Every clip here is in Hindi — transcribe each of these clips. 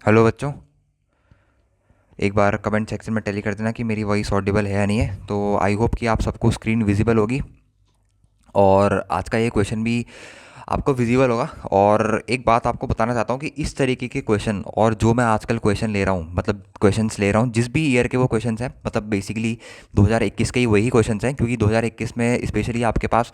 हेलो बच्चों। एक बार कमेंट सेक्शन में टेली कर देना कि मेरी वॉइस ऑडिबल है या नहीं है। तो आई होप कि आप सबको स्क्रीन विजिबल होगी और आज का ये क्वेश्चन भी आपको विजिबल होगा। और एक बात आपको बताना चाहता हूँ कि इस तरीके के क्वेश्चन और जो मैं आजकल क्वेश्चन ले रहा हूँ, मतलब क्वेश्चंस ले रहा हूँ जिस भी ईयर के वो क्वेश्चंस हैं, मतलब बेसिकली 2021 के ही वही क्वेश्चंस हैं, क्योंकि 2021 में स्पेशली आपके पास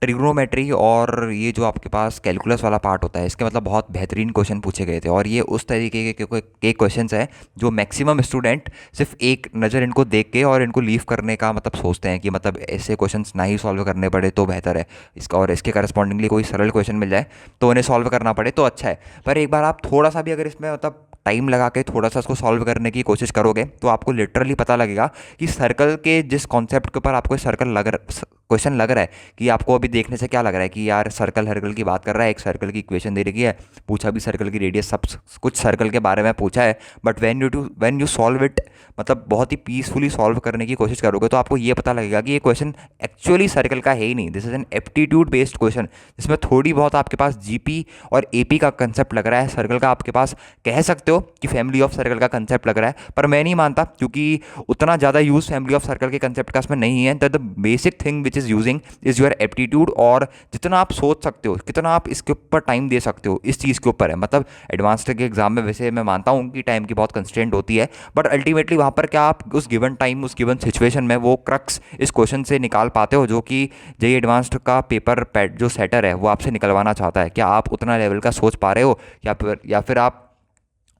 ट्रिग्नोमेट्री और ये जो आपके पास कैलकुलस वाला पार्ट होता है, इसके मतलब बहुत बेहतरीन क्वेश्चन पूछे गए थे। और ये उस तरीके के क्वेश्चंस हैं जो मैक्सिमम स्टूडेंट सिर्फ एक नज़र इनको देख के और इनको लीव करने का मतलब सोचते हैं कि मतलब ऐसे क्वेश्चंस ना ही सॉल्व करने पड़े तो बेहतर है इसका, और इसके करस्पॉन्डिंगली कोई सरल क्वेश्चन मिल जाए तो उन्हें सॉल्व करना पड़े तो अच्छा है। पर एक बार आप थोड़ा सा भी अगर इसमें मतलब टाइम लगा के थोड़ा सा इसको सॉल्व करने की कोशिश करोगे तो आपको लिटरली पता लगेगा कि सर्कल के जिस कॉन्सेप्ट के ऊपर आपको सर्कल लग रहा क्वेश्चन लग रहा है, कि आपको अभी देखने से क्या लग रहा है कि यार सर्कल हर्कल की बात कर रहा है, एक सर्कल की इक्वेशन दे रखी है, पूछा भी सर्कल की रेडियस, सब कुछ सर्कल के बारे में पूछा है। But when you solve it, मतलब बहुत ही पीसफुली सॉल्व करने की कोशिश करोगे तो आपको ये पता लगेगा कि ये क्वेश्चन एक्चुअली सर्कल का है ही नहीं। This is an aptitude based question जिसमें थोड़ी बहुत आपके पास जीपी और एपी का कंसेप्ट लग रहा है, सर्कल का आपके पास कह सकते हो कि फैमिली ऑफ सर्कल का कंसेप्ट लग रहा है, पर मैं नहीं मानता क्योंकि उतना ज़्यादा यूज फैमिली ऑफ सर्कल के कंसेप्ट का इसमें नहीं है। The basic thing which is using is your aptitude, और जितना आप सोच सकते हो, कितना आप इसके ऊपर टाइम दे सकते हो, इस चीज़ के ऊपर है। मतलब एडवांस्ड के एग्जाम में वैसे मैं मानता हूँ कि टाइम की बहुत कंस्ट्रेंट होती है, बट अल्टीमेटली वहाँ पर क्या आप उस गिवन टाइम, उस गिवन सिचुएशन में वो क्रक्स इस क्वेश्चन से निकाल पाते हो जो कि जेई एडवांस्ड का पेपर पैड जो सेटर है वो आपसे निकलवाना चाहता है? क्या आप उतना लेवल का सोच पा रहे हो, या फिर आप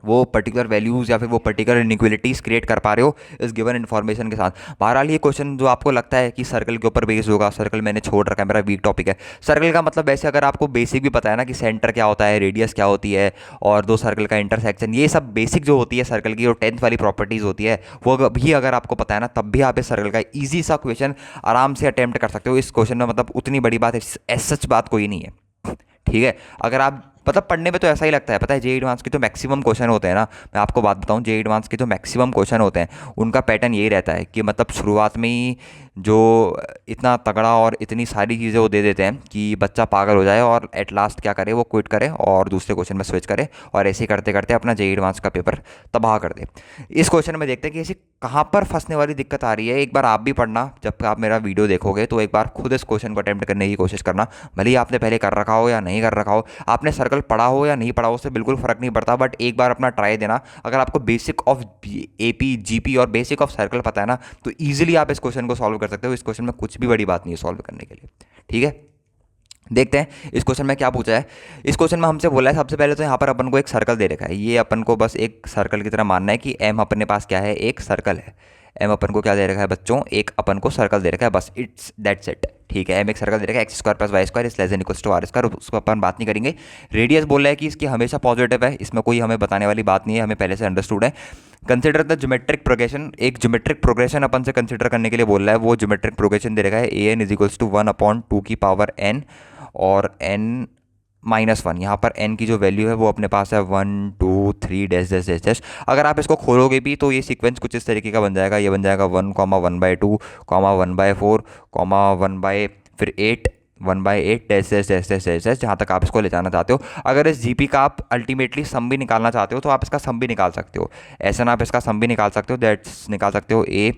वो पर्टिकुलर वैल्यूज़ या फिर वो पर्टिकुलर इनइक्वलिटीज़ क्रिएट कर पा रहे हो इस गिवन इन्फॉर्मेशन के साथ? बहरहाल ये क्वेश्चन जो आपको लगता है कि सर्कल के ऊपर बेस्ड होगा, सर्कल मैंने छोड़ रखा है, मेरा वीक टॉपिक है सर्कल का, मतलब वैसे अगर आपको बेसिक भी पता है ना कि सेंटर क्या होता है, रेडियस क्या होती है, और दो सर्कल का इंटरसेक्शन, ये सब बेसिक जो होती है सर्कल की, जो 10th वाली प्रॉपर्टीज़ होती है, वो भी अगर आपको पता है ना, तब भी आप इस सर्कल का ईजी सा क्वेश्चन आराम से अटैम्प्ट कर सकते हो। इस क्वेश्चन में मतलब उतनी बड़ी बात एज सच बात कोई नहीं है, ठीक है? अगर आप मतलब पढ़ने में तो ऐसा ही लगता है, पता है जेई एडवांस के जो मैक्सिमम क्वेश्चन होते हैं ना, मैं आपको बात बताऊं, जेई एडवांस के जो मैक्सिमम क्वेश्चन होते हैं उनका पैटर्न यही रहता है कि मतलब शुरुआत में ही जो इतना तगड़ा और इतनी सारी चीज़ें वो दे देते हैं कि बच्चा पागल हो जाए और एट लास्ट क्या करे, वो क्विट करे और दूसरे क्वेश्चन में स्विच करे, और ऐसे ही करते करते अपना जेई एडवांस का पेपर तबाह कर दे। इस क्वेश्चन में देखते हैं कि ऐसी कहाँ पर फंसने वाली दिक्कत आ रही है। एक बार आप भी पढ़ना, जब आप मेरा वीडियो देखोगे तो एक बार खुद इस क्वेश्चन को अटेम्प्ट करने की कोशिश करना, भले ही आपने पहले कर रखा हो या नहीं कर रखा हो, आपने सर्कल पढ़ा हो या नहीं पढ़ा हो, उससे बिल्कुल फ़र्क नहीं पड़ता, बट एक बार अपना ट्राई देना। अगर आपको बेसिक ऑफ एपी जीपी और बेसिक ऑफ सर्कल पता है ना, तो ईजिली आप इस क्वेश्चन को सॉल्व कर सकते हो। इस क्वेश्चन में कुछ भी बड़ी बात नहीं है सॉल्व करने के लिए, ठीक है? देखते हैं इस क्वेश्चन में क्या पूछा है। इस क्वेश्चन में हमसे बोला है, सबसे पहले तो यहाँ पर अपन को एक सर्कल दे रखा है, ये अपन को बस एक सर्कल की तरह मानना है कि एम अपने पास क्या है, एक सर्कल है। एम अपन को क्या दे रखा है बच्चों, एक अपन को सर्कल दे रखा है, बस इट्स दैट्स इट, ठीक है? एम एक सर्कल दे रखा है, x square plus y square is less than equals to r square, उसको अपन बात नहीं करेंगे। रेडियस बोल रहा है कि इसकी हमेशा पॉजिटिव है, इसमें कोई हमें बताने वाली बात नहीं है, हमें पहले से अंडरस्टूड है। कंसिडर द ज्योमेट्रिक प्रोग्रेशन, एक ज्योमेट्रिक प्रोग्रेशन अपन से कंसिडर करने के लिए बोल रहा है, वो ज्योमेट्रिक प्रोग्रेशन दे रखा है A N is equals to 1/2 की पावर एन, और n-1, यहाँ पर n की जो वैल्यू है वो अपने पास है 1 2 3 डैश डैश डैश डैश। अगर आप इसको खोलोगे भी तो ये सीक्वेंस कुछ इस तरीके का बन जाएगा, ये बन जाएगा 1,1/2, 1/4, 1/ फिर 8, 1/8 dash dash dash dash dash dash, जहाँ तक आप इसको ले जाना चाहते हो। अगर इस जीपी का आप अल्टीमेटली सम भी निकालना चाहते हो तो आप इसका सम भी निकाल सकते हो, ऐसा ना आप इसका सम भी निकाल सकते हो, दैट्स निकाल सकते हो ए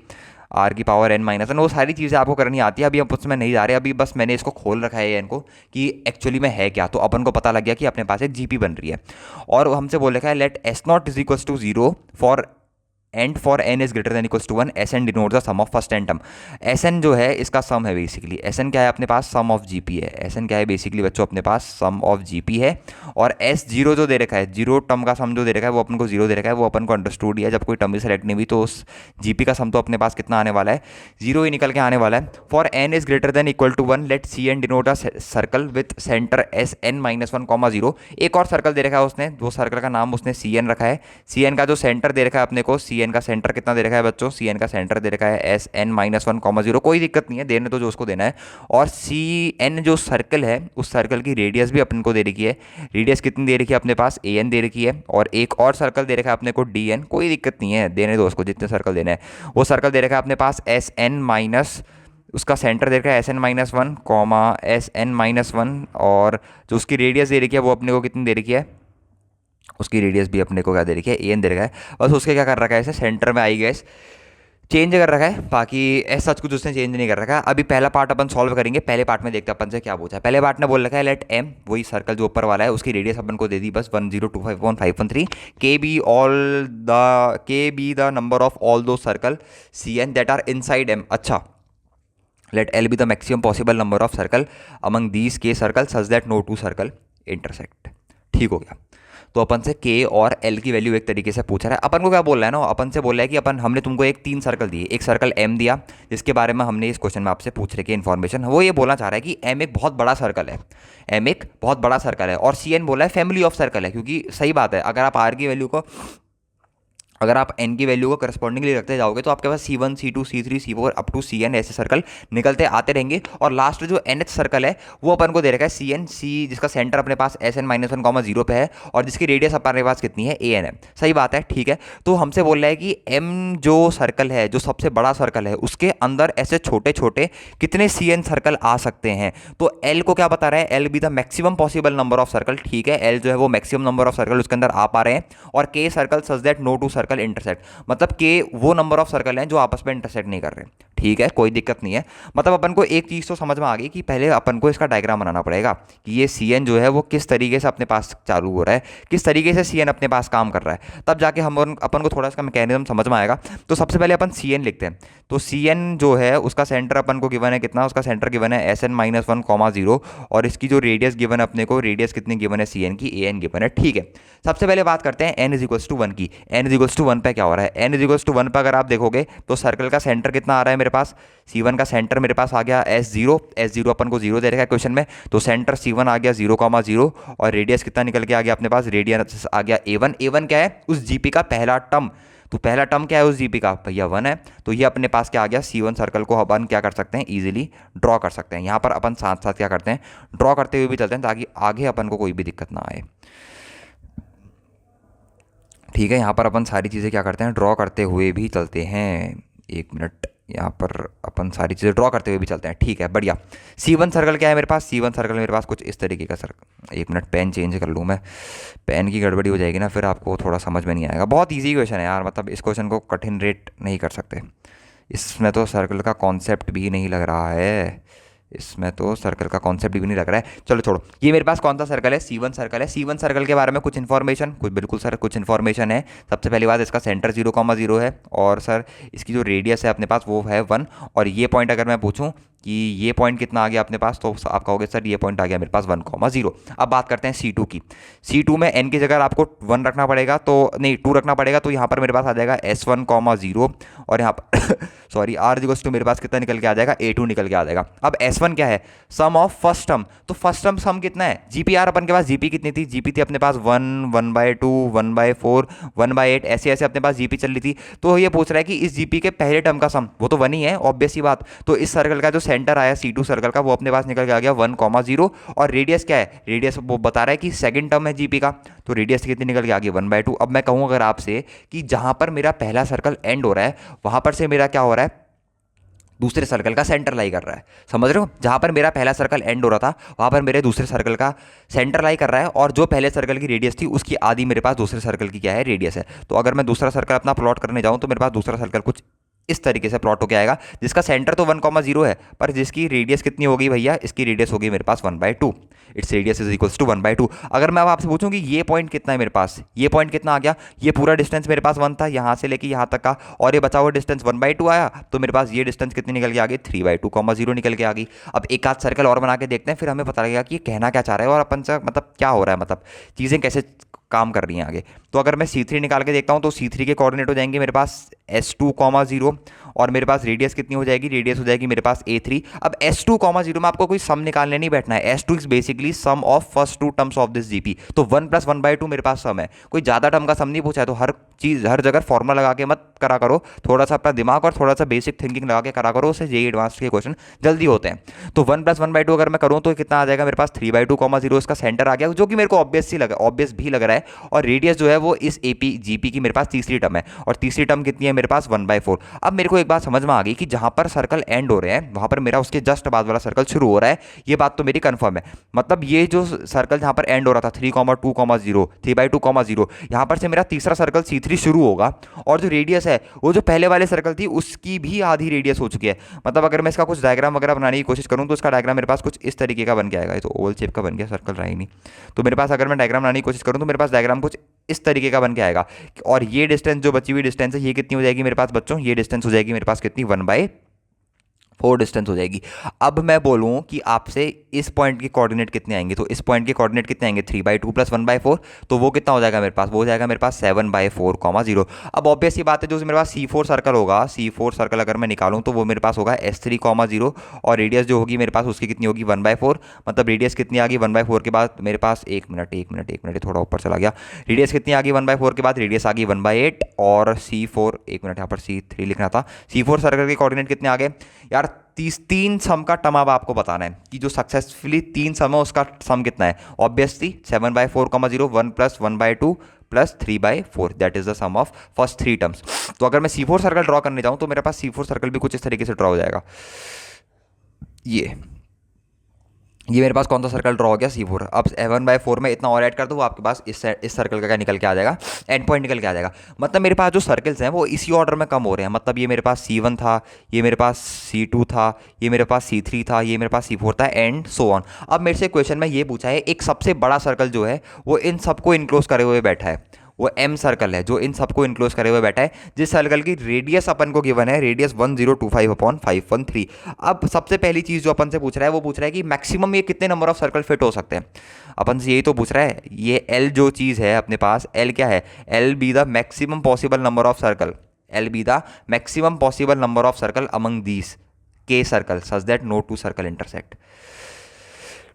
आर की पावर n-1। वो सारी चीज़ें आपको करनी आती है, अभी हम उसमें नहीं जा रहे, अभी बस मैंने इसको खोल रखा है एन को कि एक्चुअली में है क्या, तो अपन को पता लग गया कि अपने पास एक जीपी बन रही है। और हमसे बोल रखा है let S naught is equals to 0 for and for n is greater than equals to 1, S n denote the sum of first n term. S n जो है इसका सम है बेसिकली, एस एन क्या है अपने पास, सम ऑफ जीपी है। एस एन क्या है बेसिकली बच्चों अपने पास, सम ऑफ जीपी है। और एस जीरो जो दे रखा है, जीरो टर्म का सम जो दे रखा है वो अपन को जीरो दे रखा है, वो अपन को अंडरस्टूड ही है, जब कोई टर्म भी सेलेक्ट नहीं हुई तो उस जीपी का सम तो अपने पास कितना आने वाला है, जीरो ही निकल के आने वाला है। For n is greater than equal to 1 let C n denote a circle with centre S n -1, 0। एक और सर्कल दे रखा है उसने, वो सर्कल का नाम उसने सी एन रखा है। सी एन का जो सेंटर दे रखा है अपने को, सी एन का सेंटर कितना दे रखा है बच्चों, सी एन का सेंटर दे रखा है एस एन -1, 0। कोई दिक्कत नहीं है, देने तो जो उसको देना है। और सी एन जो सर्कल है उस सर्कल की रेडियस भी अपन को दे रखी है, रेडियस कितनी दे रखी है अपने पास, ए एन दे रखी है। और एक और सर्कल दे रखा है अपने को डी एन, कोई दिक्कत नहीं है, देने दो उसको जितने सर्कल देने हैं। वो सर्कल दे रखा है अपने पास एस एन माइनस, उसका सेंटर दे रखा है SN-1 कॉमा SN-1, और जो उसकी रेडियस दे रखी है वो अपने को कितनी दे रखी है, उसकी रेडियस भी अपने को क्या दे रखी है, एन दे रखा है। बस उसके क्या कर रखा है, इसे सेंटर में आई गैस चेंज कर रखा है, बाकी ऐसा कुछ उसने चेंज नहीं कर रखा है। अभी पहला पार्ट अपन सॉल्व करेंगे। पहले पार्ट में देखते हैं अपन से क्या पूछा है। पहले पार्ट ने बोल रखा है लेट एम, वही सर्कल जो ऊपर वाला है, उसकी रेडियस अपन को दे दी बस 10251513, k be the number of all दो circle C N that are inside M. अच्छा, let l be the maximum possible number of circle among these k circle such that no two circle intersect. ठीक हो गया। तो अपन से के और एल की वैल्यू एक तरीके से पूछ रहा है। अपन को क्या बोल रहा है ना, अपन से बोल रहा है कि अपन हमने तुमको एक 3 सर्कल दिए, एक सर्कल एम दिया जिसके बारे में हमने इस क्वेश्चन में आपसे पूछ रहे की इन्फॉर्मेशन। वो ये बोलना चाह रहा है कि एम एक बहुत बड़ा सर्कल है, एम एक बहुत बड़ा सर्कल है, और सी एन बोला है फैमिली ऑफ सर्कल है। क्योंकि सही बात है, अगर आप आर की वैल्यू को, अगर आप n की वैल्यू को करस्पॉन्डिंगली रखते जाओगे तो आपके पास C1 C2 C3 C4 up to Cn ऐसे सर्कल निकलते आते रहेंगे। और लास्ट जो nth सर्कल है वो अपन को दे रखा है Cn, जिसका सेंटर अपने पास Sn-1, पे है और जिसकी रेडियस अपने पास कितनी है, An है। सही बात है, ठीक है। तो हमसे बोल रहा है कि m जो सर्कल है, जो सबसे बड़ा सर्कल है, उसके अंदर ऐसे छोटे छोटे कितने Cn सर्कल आ सकते हैं। तो l को क्या बता रहा है, l be the maximum possible number of circle. ठीक है, l जो है वो मैक्सिमम नंबर ऑफ सर्कल उसके अंदर आ पा रहे हैं, और k circle such that no two circle intersect, मतलब के वो नंबर ऑफ सर्कल हैं जो आपस में इंटरसेक्ट नहीं कर रहे। ठीक है, कोई दिक्कत नहीं है। मतलब अपन को एक चीज़ तो समझ में आ गई कि पहले अपन को इसका डायग्राम बनाना पड़ेगा कि ये Cn जो है वो किस तरीके से अपने पास चालू हो रहा है, किस तरीके से Cn अपने पास काम कर रहा है, तब जाके हम अपन को थोड़ा इसका मैकेनिज्म समझ में आएगा। तो सबसे पहले अपन Cn लिखते हैं। तो Cn जो है उसका सेंटर अपन को गिवन है कितना, उसका सेंटर गिवन है Sn-1, और इसकी जो रेडियस गिवन है अपने को, रेडियस कितनी गिवन है Cn की, An गिवन है। ठीक है, सबसे पहले बात करते हैं n = 1 की। n = 1 पे क्या हो रहा है, n = 1 पे अगर आप देखोगे तो सर्कल का सेंटर कितना आ रहा है मेरे पास, C1 का सेंटर मेरे पास आ गया S0 अपन को 0 दे रखा है क्वेश्चन में, तो सेंटर C1 आ गया 0,0, और रेडियस कितना निकल के आ गया अपने पास, रेडियस आ गया A1। A1 क्या है, उस जीपी का पहला टर्म। तो पहला टर्म क्या है उस जीपी का, भैया 1 है। तो ये अपने पास क्या आ गया, C1 सर्कल को अपन क्या कर सकते हैं, इजीली ड्रॉ कर सकते हैं। यहाँ पर अपन साथ साथ क्या करते हैं, ड्रॉ करते हुए भी चलते हैं ताकि आगे अपन को कोई भी दिक्कत ना आए। ठीक है, यहाँ पर अपन सारी चीज़ें क्या करते हैं, ड्रॉ करते हुए भी चलते हैं। एक मिनट, यहाँ पर अपन सारी चीज़ें ड्रॉ करते हुए भी चलते हैं। ठीक है, बढ़िया। C1 सर्कल क्या है मेरे पास, C1 सर्कल मेरे पास कुछ इस तरीके का सर्कल। एक मिनट, पेन चेंज कर लूँ मैं, पेन की गड़बड़ी हो जाएगी ना, फिर आपको थोड़ा समझ में नहीं आएगा। बहुत ईजी क्वेश्चन है यार, मतलब इस क्वेश्चन को कठिन रेट नहीं कर सकते। इसमें तो सर्कल का कॉन्सेप्ट भी नहीं लग रहा है, इसमें तो सर्कल का कॉन्सेप्ट भी नहीं लग रहा है। चलो छोड़ो, ये मेरे पास कौन सा सर्कल है, C1 सर्कल है। C1 सर्कल के बारे में कुछ इन्फॉर्मेशन, कुछ बिल्कुल सर कुछ इन्फॉर्मेशन है। सबसे पहली बात, इसका सेंटर 0,0 है, और सर इसकी जो रेडियस है अपने पास वो है 1। और ये पॉइंट अगर मैं पूछूं कि ये पॉइंट कितना आ गया अपने पास, तो आप कहोगे सर ये पॉइंट आ गया मेरे पास 1,0। अब बात करते हैं C2 की। C2 में n की जगह आपको 1 रखना पड़ेगा, तो नहीं 2 रखना पड़ेगा, तो यहाँ पर मेरे पास आ जाएगा S1,0, और यहाँ पर सॉरी R मेरे पास कितना निकल के आ जाएगा, A2 निकल के आ जाएगा। अब S1 क्या है, सम ऑफ फर्स्ट टर्म। तो फर्स्ट टर्म सम कितना है, GPR अपन के पास GP कितनी थी, GP थी अपने पास 1, 1/2, 1/4, 1/8, ऐसे ऐसे अपने पास GP चल रही थी। तो ये पूछ रहा है कि इस GP के पहले टर्म का सम, वो तो 1 ही है, ऑब्वियस ही बात। तो इस सर्कल का जो सेंटर आया C2 सर्कल का, वो अपने पास निकल के आ गया 1,0, और रेडियस क्या है, रेडियस वो बता रहा है कि सेकंड टर्म है GP का, तो रेडियस कितनी निकल के आ गई 1/2। अब मैं कहूँ अगर आपसे कि जहां पर मेरा पहला सर्कल एंड हो रहा है वहां पर से मेरा क्या हो रहा है, दूसरे सर्कल का सेंटर लाई कर रहा है। समझ रहे हो, जहां पर मेरा पहला सर्कल एंड हो रहा था वहां पर मेरे दूसरे सर्कल का सेंटर लाई कर रहा है, और जो पहले सर्कल की रेडियस थी उसकी आधी मेरे पास दूसरे सर्कल की क्या है, रेडियस है। तो अगर मैं दूसरा सर्कल अपना प्लॉट करने जाऊं तो मेरे पास दूसरा सर्कल कुछ इस तरीके से प्लॉट होकर आएगा, जिसका सेंटर तो 1,0 है, पर जिसकी रेडियस कितनी होगी भैया, इसकी रेडियस होगी मेरे पास 1/2। It's radius is equals to 1/2। अगर मैं अब आपसे पूछूं कि ये पॉइंट कितना है मेरे पास, ये पॉइंट कितना आ गया, ये पूरा डिस्टेंस मेरे पास 1 था यहाँ से लेके यहाँ तक का, और ये बचा हुआ डिस्टेंस 1/2 आया, तो मेरे पास ये डिस्टेंस कितनी निकल के आ गई, 3/2,0 निकल के आ गई। अब एक आध सर्कल और बना के देखते हैं, फिर हमें पता लगेगा कि ये कहना क्या चाह रहा है और अपन से मतलब क्या हो रहा है, मतलब चीज़ें कैसे काम कर रही हैं आगे। तो अगर मैं C3 निकाल के देखता हूं तो C3 के कोऑर्डिनेट हो जाएंगे मेरे पास S2,0, और मेरे पास रेडियस कितनी हो जाएगी, रेडियस हो जाएगी मेरे पास A3। अब S2,0 में आपको कोई सम निकालने नहीं बैठना है, S2 इज basically sum of first 2 terms of this GP। तो 1 + 1/2 मेरे पास सम है, कोई ज़्यादा टर्म का सम नहीं पूछा है। तो हर चीज़ हर जगह फॉर्मूला लगा के मत करा करो, थोड़ा सा अपना दिमाग और थोड़ा सा बेसिक थिंकिंग लगा के करा करो, उससे JEE एडवांस के क्वेश्चन जल्दी होते हैं। तो 1 + 1/2 अगर मैं करूँ तो कितना आ जाएगा मेरे पास 3/2,0, इसका सेंटर आ गया, जो कि मेरे को ऑब्वियस भी लग रहा है। और रेडियस जो है वो इस AP GP की मेरे पास तीसरी टर्म है, और तीसरी टर्म कितनी है मेरे पास 1/4। अब मेरे को एक बात समझ में आ गई कि जहाँ पर सर्कल एंड हो रहे हैं वहाँ पर मेरा उसके जस्ट बाद वाला सर्कल शुरू हो रहा है, ये बात तो मेरी कंफर्म है। मतलब ये जो सर्कल जहाँ पर एंड हो रहा था 3,2,0, 3/2,0, यहाँ पर से मेरा तीसरा सर्कल C3 शुरू होगा, और जो रेडियस है वो जो पहले वाले सर्कल थी उसकी भी आधी रेडियस हो चुकी है। मतलब अगर मैं इसका कुछ डायग्राम वगैरह बनाने की कोशिश करूँ तो इसका डायग्राम मेरे पास कुछ इस तरीके का बन के आएगा। ये तो ओवल शेप का बन गया, सर्कल रहा ही नहीं। तो मेरे पास अगर मैं डायग्राम बनाने की कोशिश करूँ तो मेरे पास डायग्राम कुछ इस तरीके का बन के आएगा, और ये डिस्टेंस जो बची हुई डिस्टेंस है ये कितनी हो जाएगी मेरे पास बच्चों, ये डिस्टेंस हो जाएगी मेरे पास कितनी, 1/4 डिस्टेंस हो जाएगी। अब मैं बोलूँ कि आपसे इस पॉइंट के कोऑर्डिनेट कितने आएंगे, तो इस पॉइंट के कोऑर्डिनेट कितने आएंगे, 3/2 + 1/4, तो वो कितना हो जाएगा मेरे पास, वो हो जाएगा मेरे पास 7/4, 0। अब ऑब्वियस ही बात है, जो मेरे पास C4 सर्कल होगा, C4 सर्कल अगर मैं निकालूँ तो वो मेरे पास होगा S3, 0, और रेडियस जो होगी मेरे पास उसकी कितनी होगी, 1/4। मतलब रेडियस कितनी आ गई 1/4 के बाद मेरे पास, एक मिनट थोड़ा ऊपर चला गया, रेडियस कितनी आ गई 1/4 के बाद, रेडियस आ गई 1/8, और C4, एक मिनट यहाँ पर C3 लिखना था, C4 सर्कल के कोऑर्डिनेट कितने आ गए यार, 3 सम का टर्म अब आपको बताना है कि जो सक्सेसफुली 3 सम है उसका सम कितना है। Obviously 7/4, 0, 1 + 1/2 + 3/4, that is the sum of first 3 terms. तो अगर मैं C4 सर्कल ड्रॉ करने जाऊं तो मेरे पास C4 सर्कल भी कुछ इस तरीके से ड्रॉ हो जाएगा। ये मेरे पास कौन सा सर्कल ड्रॉ हो गया, C4। अब 7/4 में इतना और ऐड कर दो, वो आपके पास इस सर्कल का क्या निकल के आ जाएगा, एंड पॉइंट निकल के आ जाएगा। मतलब मेरे पास जो सर्कल्स हैं वो इसी ऑर्डर में कम हो रहे हैं। मतलब ये मेरे पास C1 था, ये मेरे पास C2 था, ये मेरे पास C3 था, ये मेरे पास C4 था, एंड सो ऑन। अब मेरे से क्वेश्चन में ये पूछा है, एक सबसे बड़ा सर्कल जो है वो इन सबको इनक्लोज करे हुए बैठा है, वो M सर्कल है जो इन सबको इनक्लोज करे हुए बैठा है, जिस सर्कल की रेडियस अपन को गिवन है, रेडियस 1025/513। अब सबसे पहली चीज जो अपन से पूछ रहा है वो पूछ रहा है कि मैक्सिमम ये कितने नंबर ऑफ सर्कल फिट हो सकते हैं। अपन से यही तो पूछ रहा है। ये L जो चीज़ है अपने पास, L क्या है, L be the maximum possible number of circle, L be the maximum possible number of circle among these K circle such that no two circle intersect.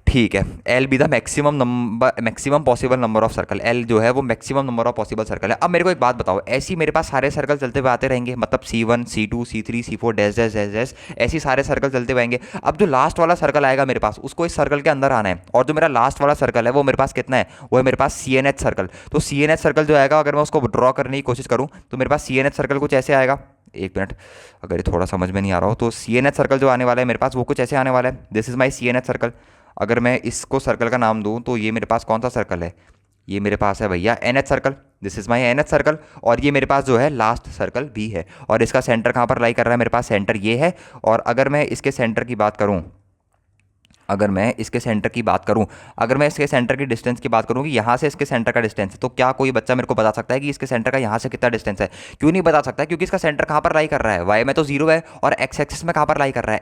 ठीक है, L be the maximum possible number of circle, L जो है वो maximum number of possible circle है। अब मेरे को एक बात बताओ, ऐसी मेरे पास सारे सर्कल चलते हुए आते रहेंगे, मतलब C1, C2, C3, C4 dash dash dash dash, ऐसी सारे सर्कल चलते हुए आएंगे। अब जो लास्ट वाला सर्कल आएगा मेरे पास, उसको इस सर्कल के अंदर आना है, और जो मेरा लास्ट वाला सर्कल है वो मेरे पास कितना है, वो है मेरे पास CNH सर्कल। तो CNH सर्कल जो आएगा, अगर मैं उसको ड्रॉ करने की कोशिश करूँ तो मेरे पास CNH सर्कल कुछ ऐसे आएगा। एक मिनट, अगर ये थोड़ा समझ में नहीं आ रहा हो तो CNH सर्कल जो आने वाला है मेरे पास वो कुछ ऐसे आने वाला है, this is my CNH circle. अगर मैं इसको सर्कल का नाम दूं तो ये मेरे पास कौन सा सर्कल है, ये मेरे पास है भैया NH circle, this is my NH circle. और ये मेरे पास जो है लास्ट सर्कल भी है, और इसका सेंटर कहाँ पर लाई कर रहा है, मेरे पास सेंटर ये है। और अगर मैं इसके सेंटर की बात करूँ, अगर मैं इसके सेंटर की डिस्टेंस की बात करूँ कि यहाँ से इसके सेंटर का डिस्टेंस है, तो क्या कोई बच्चा मेरे को बता सकता है कि इसके सेंटर का यहाँ से कितना डिस्टेंस है? क्यों नहीं बता सकता? क्योंकि इसका सेंटर कहाँ पर लाई कर रहा है, वाई में तो 0 है, और एक्स एक्सिस में कहाँ पर लाई कर रहा है,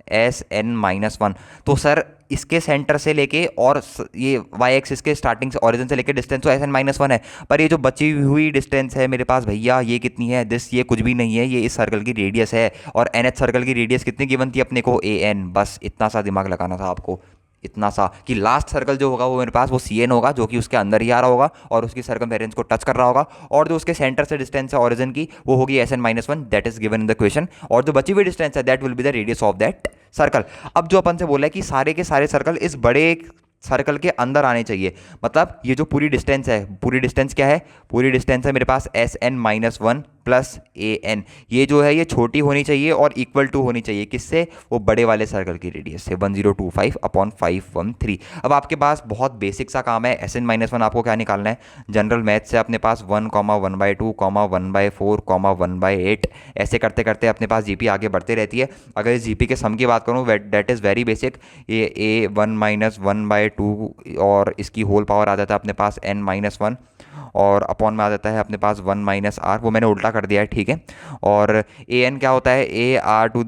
SN-1। तो सर इसके सेंटर से लेके और ये वाई एक्सिस के स्टार्टिंग से ओरिजिन से लेके डिस्टेंस तो SN-1 है, पर ये जो बची हुई डिस्टेंस है मेरे पास भैया ये कितनी है, ये कुछ भी नहीं है, ये इस सर्कल की रेडियस है। और NH सर्कल की रेडियस कितनी गिवन थी अपने को, AN। बस इतना सा दिमाग लगाना था आपको, इतना सा कि लास्ट सर्कल जो होगा वो मेरे पास वो CN होगा, जो कि उसके अंदर ही आ रहा होगा और उसकी सर्कमफेरेंस को टच कर रहा होगा, और जो उसके सेंटर से डिस्टेंस है ओरिजिन की वो होगी SN-1, that is given in the question. और जो बची हुई डिस्टेंस है that will be the radius of that circle. अब जो अपन से बोला है कि सारे के सारे सर्कल इस बड़े सर्कल के अंदर आने चाहिए, मतलब ये जो पूरी डिस्टेंस है, पूरी डिस्टेंस क्या है, पूरी डिस्टेंस है मेरे पास SN-1 प्लस AN। ये जो है ये छोटी होनी चाहिए और इक्वल टू होनी चाहिए किससे, वो बड़े वाले सर्कल की रेडियस से, 1025/513। अब आपके पास बहुत बेसिक सा काम है, SN-1 आपको क्या निकालना है, जनरल मैथ से अपने पास 1, 1/2, 1/4, 1/8, ऐसे करते करते अपने पास GP आगे बढ़ते रहती है। अगर इस GP के सम की बात करूँ दैट इज़ वेरी बेसिक, ये A1 - 1/2 और इसकी होल पावर आ जाता है अपने पास N-1, और अपॉन में आ जाता है अपने पास 1 - R, वो मैंने उल्टा कर दिया है, ठीक है। और AN क्या होता है, AR⁴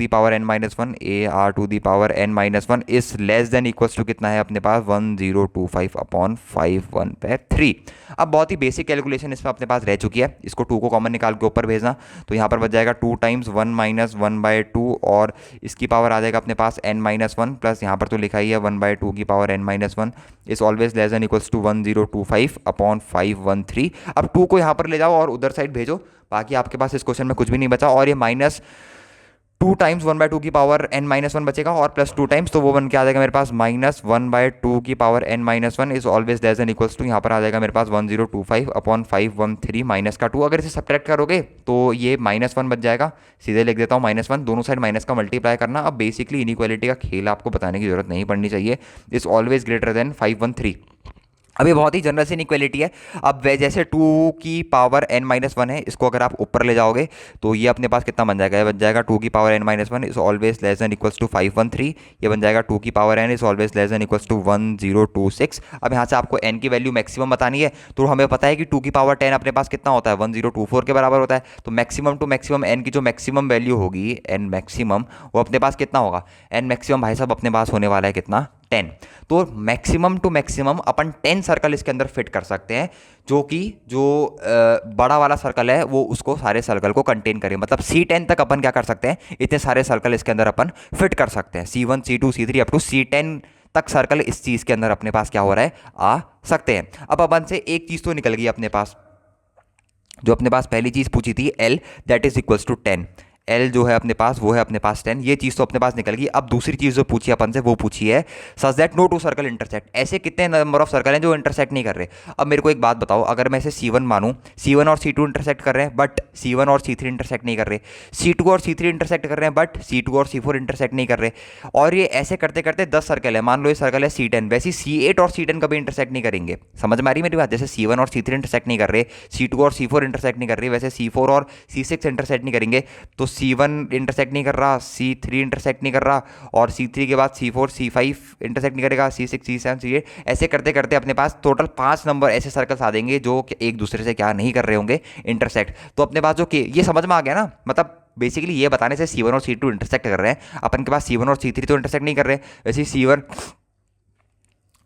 AR⁴ इस लेस देन इक्वल्स टू कितना है अपने पास 1025/513। अब बहुत ही बेसिक कैलकुलेशन इसमें अपने पास रह चुकी है, इसको 2 को कॉमन निकाल के ऊपर भेजना, तो यहाँ पर बच जाएगा 2 × 1 - 1/2, और इसकी पावर आ जाएगा अपने पास N-1 प्लस यहाँ पर तो लिखा ही है 1/2 की power N-1 is always less than equals to 1025/513। अब 2 को यहाँ पर ले जाओ और उधर साइड भेजो, बाकी आपके पास इस क्वेश्चन में कुछ भी नहीं बचा। और ये टू टाइम्स 1/2 की पावर n माइनस वन बचेगा और प्लस टू टाइम्स, तो वो बन के आ जाएगा मेरे पास -1/2 की power n minus one is always less than equals to, यहाँ पर आ जाएगा मेरे पास 1025 अपॉन 513 माइनस का 2। अगर इसे सब्ट्रैक्ट करोगे तो ये -1 बच जाएगा, सीधे लिख देता हूँ -1, दोनों साइड माइनस का मल्टीप्लाई करना। अब बेसिकली इनइक्वालिटी का खेल आपको बताने की जरूरत नहीं पड़नी चाहिए, इज ऑलवेज ग्रेटर देन 513। अब ये बहुत ही जनरल सी इनइक्वालिटी है। अब वे जैसे 2 की पावर n माइनस वन है, इसको अगर आप ऊपर ले जाओगे तो ये अपने पास कितना बन जाएगा, ये बन जाएगा 2 की power n minus one is always less than equals to 513। ये बन जाएगा 2 की power n is always less than equals to 1026। अब यहाँ से आपको n की वैल्यू मैक्सिमम बतानी है, तो हमें पता है कि 2 की पावर 10 अपने पास कितना होता है, 1024 के बराबर होता है। तो मैक्सिमम टू मैक्सिमम n की जो मैक्सिमम वैल्यू होगी, n मैक्सिमम, वो अपने पास कितना होगा, n मैक्सिमम भाई साहब अपने पास होने वाला है कितना, 10। तो मैक्सिमम टू मैक्सिमम अपन 10 सर्कल इसके अंदर फिट कर सकते हैं, जो कि जो बड़ा वाला सर्कल है वो उसको सारे सर्कल को कंटेन करे। मतलब C10 तक अपन क्या कर सकते हैं, इतने सारे सर्कल इसके अंदर अपन फिट कर सकते हैं। C1 C2 C3 up to C10 तक सर्कल इस चीज़ के अंदर अपने पास क्या हो रहा है, आ सकते हैं। अब अपन से एक चीज़ तो निकल गई अपने पास, जो अपने पास पहली चीज़ पूछी थी L that is equals to 10। L जो है अपने पास वो है अपने पास 10, ये चीज़ तो अपने पास निकल गई। अब दूसरी चीज़ जो पूछी अपन से वो पूछी है such that no two circle intersect, ऐसे कितने नंबर ऑफ सर्कल हैं जो इंटरसेक्ट नहीं कर रहे। अब मेरे को एक बात बताओ, अगर मैं इसे C1 मानूं, C1 और C2 इंटरसेक्ट कर रहे हैं बट C1 और C3 इंटरसेक्ट नहीं कर रहे, C2 और C3 इंटरसेक्ट कर रहे हैं बट C2 और C4 इंटरसेक्ट नहीं कर रहे, और ये ऐसे करते करते 10 सर्कल है। मान लो ये सर्कल है C10, वैसे C8 और C10 कभी इंटरसेक्ट नहीं करेंगे। समझ में आ रही मेरी बात, जैसे C1 और C3 इंटरसेक्ट नहीं कर रहे, C2 और C4 इंटरसेक्ट नहीं कर रहे, वैसे C4 और C6 इंटरसेक्ट नहीं करेंगे। तो C1 इंटरसेक्ट नहीं कर रहा, C3 इंटरसेक्ट नहीं कर रहा, और C3 के बाद C4 C5 इंटरसेक्ट नहीं करेगा, C6 C7 C8, ऐसे करते करते अपने पास टोटल 5 नंबर ऐसे सर्कल्स आ देंगे जो एक दूसरे से क्या नहीं कर रहे होंगे, इंटरसेक्ट। तो अपने पास जो ये समझ में आ गया ना, मतलब बेसिकली ये बताने से C1 और C2 इंटरसेक्ट कर रहे हैं, अपन के पास C1 और C3 तो इंटरसेक्ट नहीं कर रहे, वैसे C1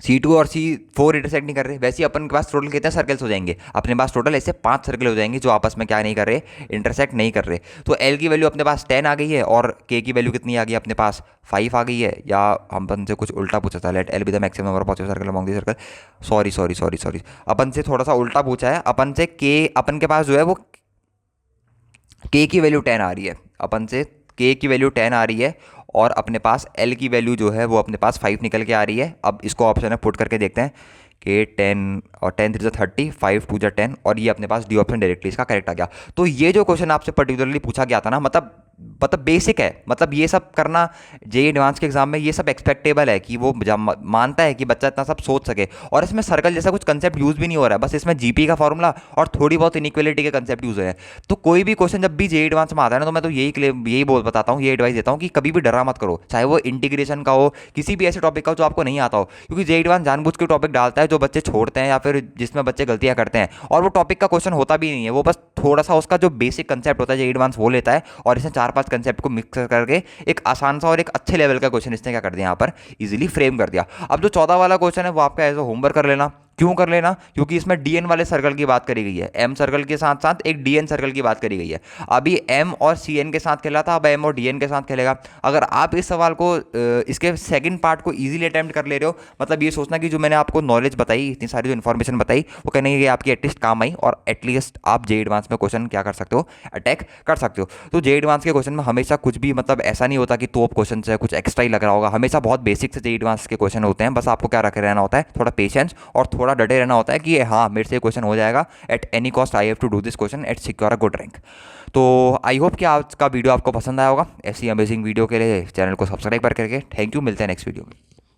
C2 और C4 इंटरसेक्ट नहीं कर रहे, वैसे ही अपन के पास टोटल कितने सर्कल्स हो जाएंगे, अपने पास टोटल ऐसे 5 सर्कल हो जाएंगे जो आपस में क्या नहीं कर रहे, इंटरसेक्ट नहीं कर रहे। तो L की वैल्यू अपने पास 10 आ गई है और K की वैल्यू कितनी आ गई अपने पास 5 आ गई है, या हम अपन से कुछ उल्टा पूछा था, let L be the maximum number of possible circle among the circle, sorry अपन से थोड़ा सा उल्टा पूछा है। अपन से K, अपन के पास जो है वो K की वैल्यू 10 आ रही है, अपन से K की वैल्यू 10 आ रही है और अपने पास L की वैल्यू जो है वो अपने पास 5 निकल के आ रही है। अब इसको ऑप्शन में पुट करके देखते हैं कि 10 और 10 3 30, 5 2 10, और ये अपने पास डी ऑप्शन डायरेक्टली इसका करेक्ट आ गया। तो ये जो क्वेश्चन आपसे पर्टिकुलरली पूछा गया था ना, मतलब बेसिक है, मतलब ये सब करना जेईई एडवांस के एग्जाम में ये सब एक्सपेक्टेबल है कि वो मानता है कि बच्चा इतना सब सोच सके। और इसमें सर्कल जैसा कुछ कंसेप्ट यूज़ भी नहीं हो रहा है, बस इसमें जीपी का फॉर्मूला और थोड़ी बहुत इनइक्वालिटी के कंसेप्ट यूज़ है। तो कोई भी क्वेश्चन जब भी जेईई एडवांस में आता है ना, तो मैं तो यही बताता हूँ, ये एडवाइस देता हूँ कि कभी भी डरा मत करो, चाहे वो इंटीग्रेशन का हो, किसी भी ऐसे टॉपिक का हो जो आपको नहीं आता हो, क्योंकि जेईई एडवांस जानबूझ के टॉपिक डालता है जो बच्चे छोड़ते हैं या फिर जिसमें बच्चे गलतियां करते हैं, और वो टॉपिक का क्वेश्चन होता भी नहीं है, वो बस थोड़ा सा उसका जो बेसिक कंसेप्ट होता है जेईई एडवांस वो लेता है और इसमें 4-5 कंसेप्ट को मिक्स करके एक आसान सा और एक अच्छे लेवल का क्वेश्चन इसने क्या कर दिया, यहाँ पर इजीली फ्रेम कर दिया। अब जो 14 वाला क्वेश्चन है वो आपका एज अ होमवर्क कर लेना। क्यों कर लेना, क्योंकि इसमें डीएन वाले सर्कल की बात करी गई है, एम सर्कल के साथ साथ एक डीएन सर्कल की बात करी गई है। अभी एम और सीएन के साथ खेला था, अब एम और डीएन के साथ खेलेगा। अगर आप इस सवाल को इसके सेकंड पार्ट को इजीली अटेम्प्ट कर ले रहे हो, मतलब ये सोचना कि जो मैंने आपको नॉलेज बताई, इतनी सारी जो इन्फॉर्मेशन बताई, वो कहने कि आपकी एटलीस्ट काम आई और एटलीस्ट आप जेईई एडवांस में क्वेश्चन क्या कर सकते हो, अटैक कर सकते हो। तो जेईई एडवांस के क्वेश्चन में हमेशा कुछ भी मतलब ऐसा नहीं होता कि तोप क्वेश्चन से कुछ एक्स्ट्रा ही लग रहा होगा, हमेशा बहुत बेसिक से जेईई एडवांस के क्वेश्चन होते हैं। बस आपको क्या रखे रहना होता है, थोड़ा पेशेंस और थोड़ा डटे रहना होता है कि हाँ मेरे से क्वेश्चन हो जाएगा, at any cost I have to do this question at secure a good rank. तो आई होप कि आज का वीडियो आपको पसंद आया होगा। ऐसी अमेजिंग वीडियो के लिए चैनल को सब्सक्राइब करके थैंक यू, मिलते हैं नेक्स्ट वीडियो में।